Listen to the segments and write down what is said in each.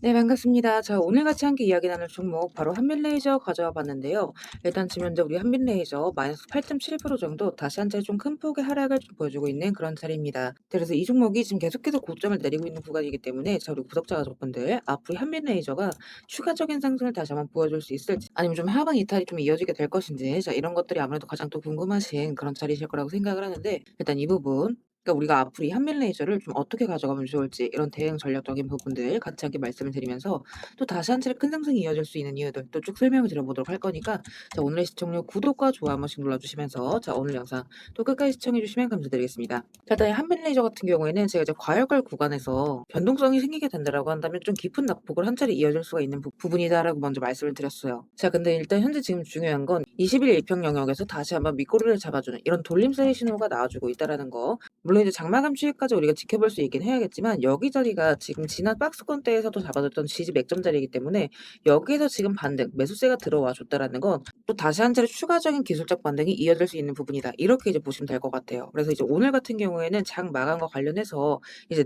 네, 반갑습니다. 자, 오늘 같이 함께 이야기 나눌 종목 바로 한빛레이저 가져와 봤는데요. 일단 지금 현재 우리 한빛레이저 마이너스 8.7% 정도 다시 한 차례 좀 큰 폭의 하락을 좀 보여주고 있는 그런 자리입니다. 그래서 이 종목이 지금 계속해서 고점을 내리고 있는 구간이기 때문에 자, 우리 구독자 가족분들 앞으로 한빛레이저가 추가적인 상승을 다시 한번 보여줄 수 있을지 아니면 좀 하방 이탈이 좀 이어지게 될 것인지 자, 이런 것들이 아무래도 가장 또 궁금하신 그런 자리실 거라고 생각을 하는데 일단 이 부분 그러니까 우리가 앞으로 이 한밀레이저를 좀 어떻게 가져가면 좋을지 이런 대응 전략적인 부분들 같이 함께 말씀을 드리면서 또 다시 한 차례 큰 상승이 이어질 수 있는 이유들 또 쭉 설명을 드려보도록 할 거니까 자, 오늘의 시청률 구독과 좋아요 한 번씩 눌러주시면서 자, 오늘 영상 또 끝까지 시청해 주시면 감사드리겠습니다. 자, 일단 이 한밀레이저 같은 경우에는 제가 이제 과열걸 구간에서 변동성이 생기게 된다라고 한다면 좀 깊은 낙폭을 한 차례 이어질 수가 있는 부분이다라고 먼저 말씀을 드렸어요. 자, 근데 일단 현재 지금 중요한 건 21일 이평 영역에서 다시 한번 밑꼬리를 잡아주는 이런 돌림세의 신호가 나와주고 있다라는 거. 물론 이제 장마감 추이까지 우리가 지켜볼 수 있긴 해야겠지만 여기저기가 지금 지난 박스권대에서도 잡아줬던 지지 맥점 자리이기 때문에 여기에서 지금 반등, 매수세가 들어와 줬다라는 건 또 다시 한 차례 추가적인 기술적 반등이 이어질 수 있는 부분이다. 이렇게 이제 보시면 될 것 같아요. 그래서 이제 오늘 같은 경우에는 장 마감과 관련해서 이제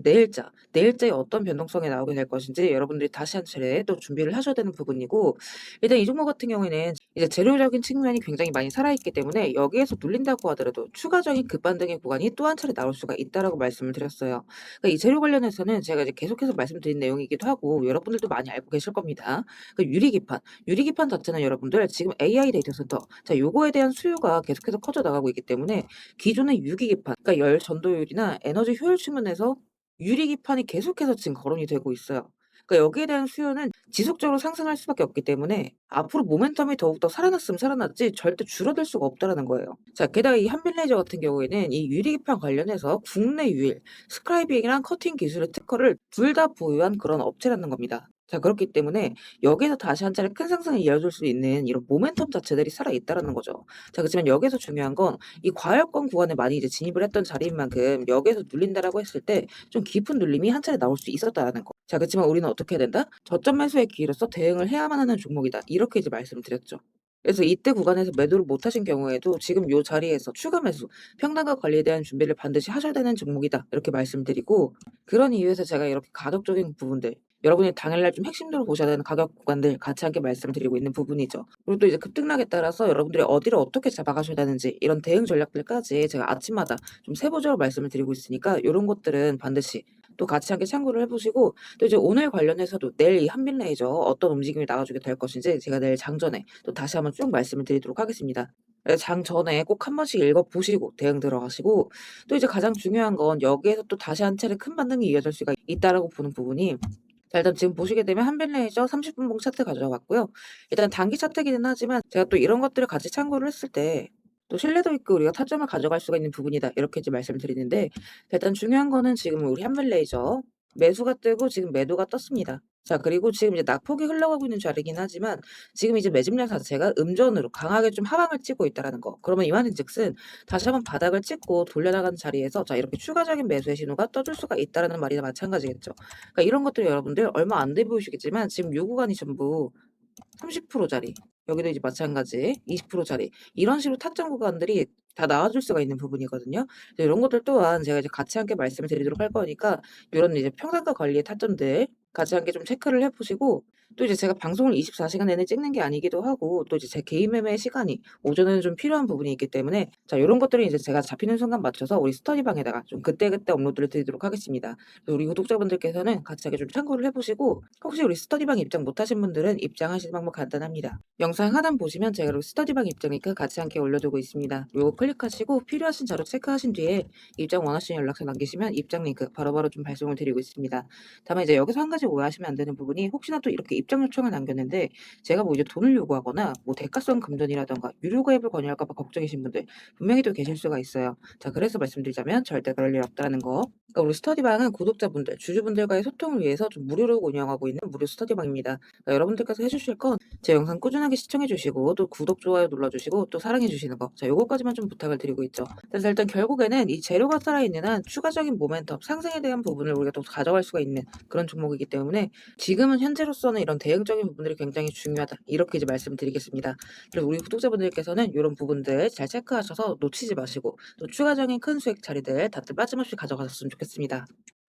내일자에 어떤 변동성이 나오게 될 것인지 여러분들이 다시 한 차례 또 준비를 하셔야 되는 부분이고 일단 이 종목 같은 경우에는 이제 재료적인 측면이 굉장히 많이 살아있기 때문에 여기에서 눌린다고 하더라도 추가적인 급반등의 구간이 또 한 차례 나올 수가 있다라고 말씀을 드렸어요. 그러니까 이 재료 관련해서는 제가 이제 계속해서 말씀드린 내용이기도 하고 여러분들도 많이 알고 계실 겁니다. 그 유리기판 자체는 여러분들 지금 AI 데이터 센터 자 요거에 대한 수요가 계속해서 커져 나가고 있기 때문에 기존의 유기기판 그러니까 열 전도율이나 에너지 효율 측면에서 유리기판이 계속해서 지금 거론이 되고 있어요. 그러니까 여기에 대한 수요는 지속적으로 상승할 수밖에 없기 때문에 앞으로 모멘텀이 더욱더 살아났으면 살아났지 절대 줄어들 수가 없다라는 거예요. 자, 게다가 이 한빌레이저 같은 경우에는 이 유리기판 관련해서 국내 유일 스크라이빙이랑 커팅 기술의 특허를 둘 다 보유한 그런 업체라는 겁니다. 자, 그렇기 때문에 여기에서 다시 한 차례 큰 상승을 이어줄 수 있는 이런 모멘텀 자체들이 살아있다라는 거죠. 자, 그렇지만 여기서 중요한 건 이 과열권 구간에 많이 이제 진입을 했던 자리인 만큼 여기에서 눌린다라고 했을 때 좀 깊은 눌림이 한 차례 나올 수 있었다라는 거. 자, 그렇지만 우리는 어떻게 해야 된다? 저점 매수의 기회로서 대응을 해야만 하는 종목이다. 이렇게 이제 말씀드렸죠. 그래서 이때 구간에서 매도를 못 하신 경우에도 지금 요 자리에서 추가 매수, 평단과 관리에 대한 준비를 반드시 하셔야 되는 종목이다. 이렇게 말씀드리고 그런 이유에서 제가 이렇게 가격적인 부분들 여러분이 당일날 좀 핵심적으로 보셔야 되는 가격 구간들 같이 함께 말씀드리고 있는 부분이죠. 그리고 또 이제 급등락에 따라서 여러분들이 어디를 어떻게 잡아가셔야 되는지 이런 대응 전략들까지 제가 아침마다 좀 세부적으로 말씀을 드리고 있으니까 요런 것들은 반드시 또 같이 함께 참고를 해 보시고 또 이제 오늘 관련해서도 내일 이 한빛레이저 어떤 움직임이 나와주게 될 것인지 제가 내일 장전에 또 다시 한번 쭉 말씀을 드리도록 하겠습니다. 장전에 꼭 한 번씩 읽어 보시고 대응 들어가시고 또 이제 가장 중요한 건 여기에서 또 다시 한 차례 큰 반등이 이어질 수가 있다라고 보는 부분이 자, 일단 지금 보시게 되면 한빛레이저 30분봉 차트 가져와 봤고요. 일단 단기 차트이기는 하지만 제가 또 이런 것들을 같이 참고를 했을 때 또 신뢰도 있고 우리가 타점을 가져갈 수가 있는 부분이다. 이렇게 이제 말씀을 드리는데 일단 중요한 거는 지금 우리 한빛레이저 매수가 뜨고 지금 매도가 떴습니다. 자, 그리고 지금 이제 낙폭이 흘러가고 있는 자리긴 하지만 지금 이제 매집량 자체가 음전으로 강하게 좀 하방을 찍고 있다라는 거. 그러면 이 말인즉슨 다시 한번 바닥을 찍고 돌려나가는 자리에서 자, 이렇게 추가적인 매수의 신호가 떠줄 수가 있다라는 말이나 마찬가지겠죠. 그러니까 이런 것들이 여러분들 얼마 안 돼 보이시겠지만 지금 요 구간이 전부 30% 짜리, 여기도 이제 마찬가지 20% 짜리 이런 식으로 타점 구간들이 다 나와줄 수가 있는 부분이거든요. 그래서 이런 것들 또한 제가 이제 같이 함께 말씀을 드리도록 할 거니까 요런 이제 평단가 관리의 타점들 같이 함께 좀 체크를 해 보시고 또 이제 제가 방송을 24시간 내내 찍는 게 아니기도 하고 또 이제 제 개인 매매의 시간이 오전에는 좀 필요한 부분이 있기 때문에 자 요런 것들은 이제 제가 잡히는 순간 맞춰서 우리 스터디방에다가 좀 그때그때 업로드를 드리도록 하겠습니다. 그래서 우리 구독자분들께서는 같이 좀 참고를 해 보시고 혹시 우리 스터디방 입장 못 하신 분들은 입장하시는 방법 간단합니다. 영상 하단 보시면 제가 우리 스터디방 입장 링크 같이 함께 올려두고 있습니다. 요거 클릭하시고 필요하신 자료 체크하신 뒤에 입장 원하시는 연락처 남기시면 입장 링크 바로바로 좀 발송을 드리고 있습니다. 다만 이제 여기서 한 가지 오해하시면 안 되는 부분이 혹시나 또 이렇게 입장 요청을 남겼는데 제가 뭐 이제 돈을 요구하거나 뭐 대가성 금전이라던가 유료 가입을 권유할까 봐 걱정이신 분들 분명히 또 계실 수가 있어요. 자, 그래서 말씀드리자면 절대 그럴 일 없다는 거. 그러니까 우리 스터디방은 구독자분들, 주주분들과의 소통을 위해서 좀 무료로 운영하고 있는 무료 스터디방입니다. 그러니까 여러분들께서 해주실 건 제 영상 꾸준하게 시청해 주시고 또 구독, 좋아요 눌러주시고 또 사랑해 주시는 거. 자, 요거까지만 좀 부탁을 드리고 있죠. 그래서 일단 결국에는 이 재료가 살아있는 한 추가적인 모멘텀, 상승에 대한 부분을 우리가 또 가져갈 수가 있는 그런 종목이기 때문에 지금은 현재로서는 이런 대응적인 부분들이 굉장히 중요하다. 이렇게 이제 말씀드리겠습니다. 그래서 우리 구독자분들께서는 이런 부분들 잘 체크하셔서 놓치지 마시고 또 추가적인 큰 수익 자리들 다들 빠짐없이 가져가셨으면 좋겠습니다.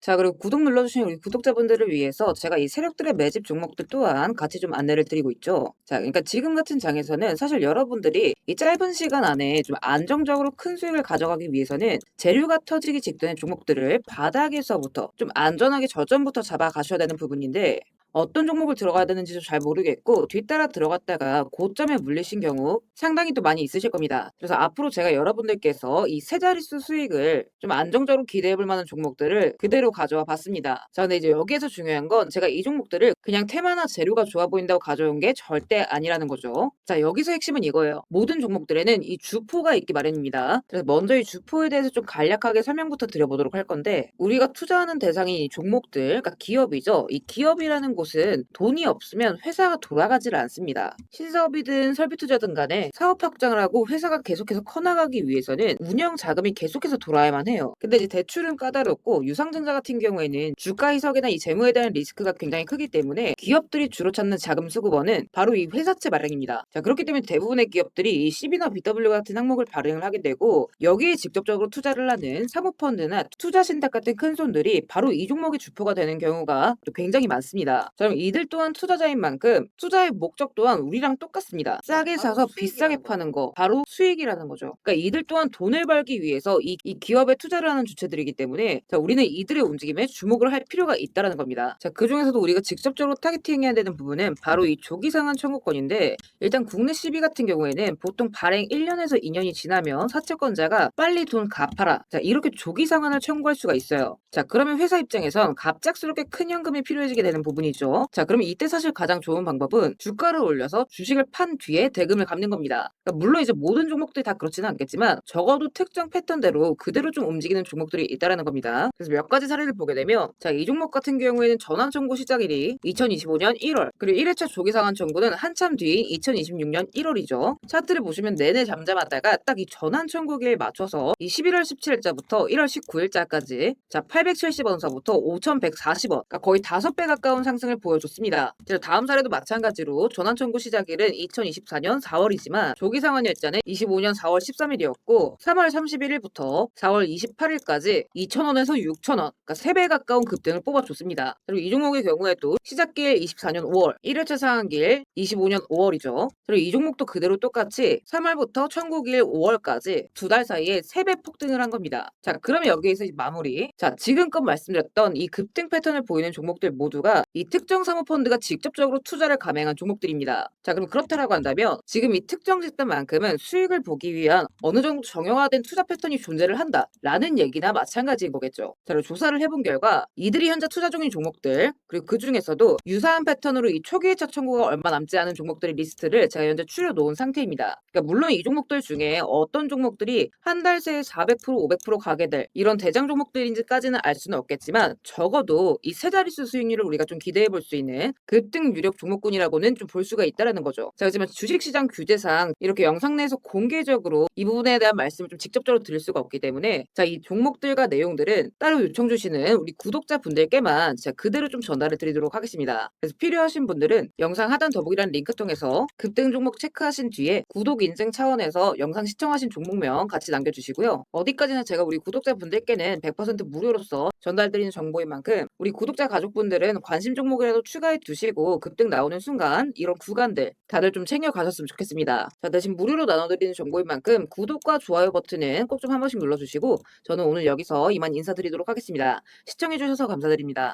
자, 그리고 구독 눌러주신 우리 구독자분들을 위해서 제가 이 세력들의 매집 종목들 또한 같이 좀 안내를 드리고 있죠. 자, 그러니까 지금 같은 장에서는 사실 여러분들이 이 짧은 시간 안에 좀 안정적으로 큰 수익을 가져가기 위해서는 재료가 터지기 직전의 종목들을 바닥에서부터 좀 안전하게 저점부터 잡아가셔야 되는 부분인데, 어떤 종목을 들어가야 되는지도 잘 모르겠고 뒤따라 들어갔다가 고점에 물리신 경우 상당히 또 많이 있으실 겁니다. 그래서 앞으로 제가 여러분들께서 이 세 자릿수 수익을 좀 안정적으로 기대해 볼 만한 종목들을 그대로 가져와 봤습니다. 자, 근데 이제 여기에서 중요한 건 제가 이 종목들을 그냥 테마나 재료가 좋아 보인다고 가져온 게 절대 아니라는 거죠. 자, 여기서 핵심은 이거예요. 모든 종목들에는 이 주포가 있기 마련입니다. 그래서 먼저 이 주포에 대해서 좀 간략하게 설명부터 드려보도록 할 건데, 우리가 투자하는 대상이 이 종목들, 그러니까 기업이죠. 이 기업이라는 곳은 돈이 없으면 회사가 돌아가질 않습니다. 신사업이든 설비투자든 간에 사업 확장을 하고 회사가 계속해서 커나가기 위해서는 운영 자금이 계속해서 돌아야만 해요. 근데 이제 대출은 까다롭고 유상증자 같은 경우에는 주가 희석이나 이 재무에 대한 리스크가 굉장히 크기 때문에 기업들이 주로 찾는 자금 수급원은 바로 이 회사채 발행입니다. 자, 그렇기 때문에 대부분의 기업들이 이 CB나 BW 같은 항목을 발행을 하게 되고, 여기에 직접적으로 투자를 하는 사모펀드나 투자신탁 같은 큰 손들이 바로 이 종목의 주포가 되는 경우가 또 굉장히 많습니다. 자, 그럼 이들 또한 투자자인 만큼 투자의 목적 또한 우리랑 똑같습니다. 싸게 사서 비싸게 파는 거, 바로 수익이라는 거죠. 그러니까 이들 또한 돈을 벌기 위해서 이 기업에 투자를 하는 주체들이기 때문에, 자, 우리는 이들의 움직임에 주목을 할 필요가 있다는 겁니다. 자, 그 중에서도 우리가 직접적으로 타겟팅해야 되는 부분은 바로 이 조기상한 청구권인데, 일단 국내 CB 같은 경우에는 보통 발행 1년에서 2년이 지나면 사채권자가 빨리 돈 갚아라, 자, 이렇게 조기 상환을 청구할 수가 있어요. 자, 그러면 회사 입장에선 갑작스럽게 큰 현금이 필요해지게 되는 부분이죠. 자, 그러면 이때 사실 가장 좋은 방법은 주가를 올려서 주식을 판 뒤에 대금을 갚는 겁니다. 그러니까 물론 이제 모든 종목들이 다 그렇지는 않겠지만 적어도 특정 패턴대로 그대로 좀 움직이는 종목들이 있다라는 겁니다. 그래서 몇 가지 사례를 보게 되면, 자, 이 종목 같은 경우에는 전환 청구 시작일이 2025년 1월, 그리고 1회차 조기 상환 청구는 한참 뒤인 2026년 1월이죠. 차트를 보시면 내내 잠잠하다가 딱 이 전환 청구기에 맞춰서 이 11월 17일자부터 1월 19일자까지 자 870원서부터 5,140원, 그러니까 거의 5배 가까운 상승을 보여줬습니다. 그래서 다음 사례도 마찬가지로 전환 청구 시작일은 2024년 4월이지만 조기 상환 일자는 25년 4월 13일이었고 3월 31일부터 4월 28일까지 2,000원에서 6,000원, 그러니까 3배 가까운 급등을 뽑아줬습니다. 그리고 이 종목의 경우에도 시작길 24년 5월, 1회차 상한길 25년 5월이죠. 그리고 이 종목도 그대로 똑같이 3월부터 청구길 5월까지 두 달 사이에 3배 폭등을 한 겁니다. 자, 그러면 여기에서 이제 마무리. 자, 지금껏 말씀드렸던 이 급등 패턴을 보이는 종목들 모두가 이 특정 사모펀드가 직접적으로 투자를 감행한 종목들입니다. 자, 그럼 그렇다라고 한다면 지금 이 특정 집단만큼은 수익을 보기 위한 어느 정도 정형화된 투자 패턴이 존재를 한다라는 얘기나 마찬가지인 거겠죠. 자, 그리고 조사를 해본 결과 이들이 현재 투자 중인 종목들, 그리고 그 중에서도 유사한 패턴으로 이 초기 회차 청구가 얼마 남지 않은 종목들의 리스트를 제가 현재 추려놓은 상태입니다. 그러니까 물론 이 종목들 중에 어떤 종목들이 한 달 새에 400%, 500% 가게 될 이런 대장 종목들인지까지는 알 수는 없겠지만, 적어도 이 세 자릿수 수익률을 우리가 좀 기대해 볼 수 있는 급등 유력 종목군이라고는 좀 볼 수가 있다라는 거죠. 자, 하지만 주식시장 규제상 이렇게 영상 내에서 공개적으로 이 부분에 대한 말씀을 좀 직접적으로 드릴 수가 없기 때문에, 자, 이 종목들과 내용들은 따로 요청 주시는 우리 구독자분들께만 제가 그대로 좀 전달해 드리도록 하겠습니다. 그래서 필요하신 분들은 영상 하단 더보기란 링크 통해서 급등 종목 체크하신 뒤에 구독 인증 차원에서 영상 시청하신 종목명 같이 남겨주시고요. 어디까지나 제가 우리 구독자분들께는 100% 무료로서 전달드리는 정보인 만큼 우리 구독자 가족분들은 관심 종목이라도 추가해 두시고 급등 나오는 순간 이런 구간들 다들 좀 챙겨 가셨으면 좋겠습니다. 자, 대신 무료로 나눠드리는 정보인 만큼 구독과 좋아요 버튼은 꼭 좀 한 번씩 눌러주시고, 저는 오늘 여기서 이만 인사드리도록 하겠습니다. 시청해주셔서 감사드립니다.